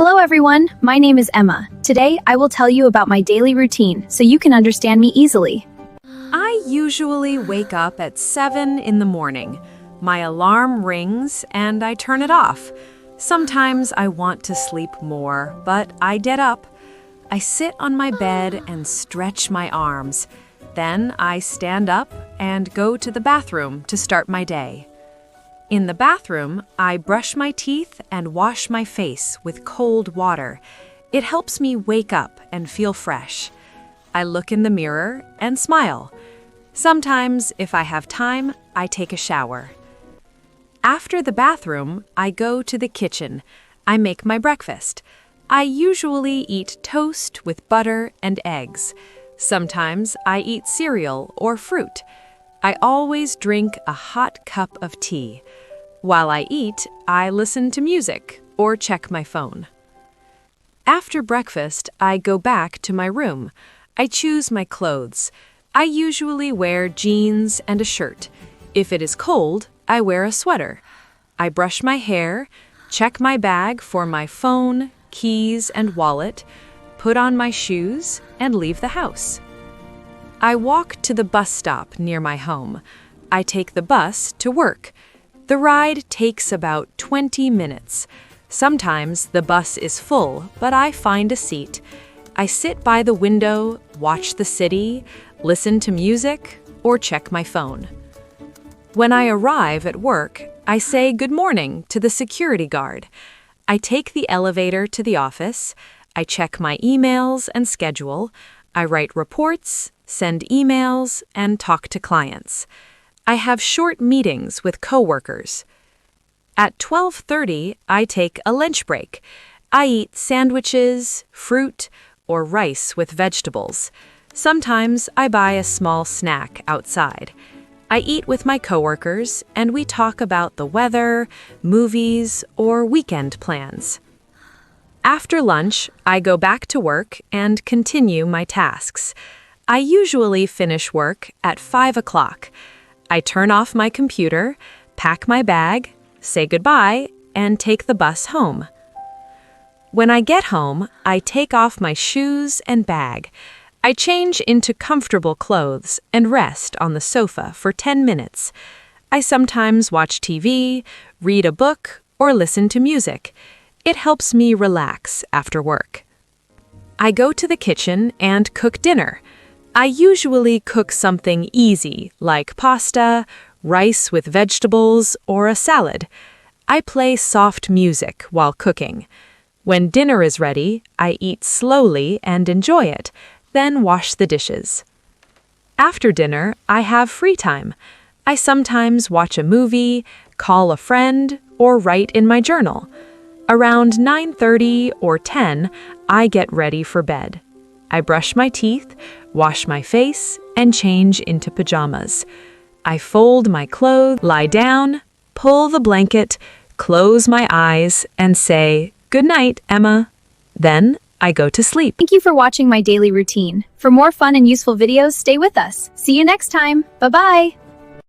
Hello everyone, my name is Emma. Today, I will tell you about my daily routine so you can understand me easily. I usually wake up at 7 in the morning. My alarm rings and I turn it off. Sometimes I want to sleep more, but I get up. I sit on my bed and stretch my arms. Then I stand up and go to the bathroom to start my day. In the bathroom, I brush my teeth and wash my face with cold water. It helps me wake up and feel fresh. I look in the mirror and smile. Sometimes, if I have time, I take a shower. After the bathroom, I go to the kitchen. I make my breakfast. I usually eat toast with butter and eggs. Sometimes I eat cereal or fruit. I always drink a hot cup of tea. While I eat, I listen to music or check my phone. After breakfast, I go back to my room. I choose my clothes. I usually wear jeans and a shirt. If it is cold, I wear a sweater. I brush my hair, check my bag for my phone, keys, and wallet, put on my shoes, and leave the house. I walk to the bus stop near my home. I take the bus to work. The ride takes about 20 minutes. Sometimes the bus is full, but I find a seat. I sit by the window, watch the city, listen to music, or check my phone. When I arrive at work, I say good morning to the security guard. I take the elevator to the office. I check my emails and schedule. I write reports, send emails, and talk to clients. I have short meetings with coworkers. At 12:30, I take a lunch break. I eat sandwiches, fruit, or rice with vegetables. Sometimes I buy a small snack outside. I eat with my coworkers, and we talk about the weather, movies, or weekend plans. After lunch, I go back to work and continue my tasks. I usually finish work at 5 o'clock. I turn off my computer, pack my bag, say goodbye, and take the bus home. When I get home, I take off my shoes and bag. I change into comfortable clothes and rest on the sofa for 10 minutes. I sometimes watch TV, read a book, or listen to music. It helps me relax after work. I go to the kitchen and cook dinner. I usually cook something easy like pasta, rice with vegetables, or a salad. I play soft music while cooking. When dinner is ready, I eat slowly and enjoy it, then wash the dishes. After dinner, I have free time. I sometimes watch a movie, call a friend, or write in my journal. Around 9:30 or 10, I get ready for bed. I brush my teeth, wash my face, and change into pajamas. I fold my clothes, lie down, pull the blanket, close my eyes, and say, "Good night, Emma." Then I go to sleep. Thank you for watching my daily routine. For more fun and useful videos, stay with us. See you next time. Bye-bye.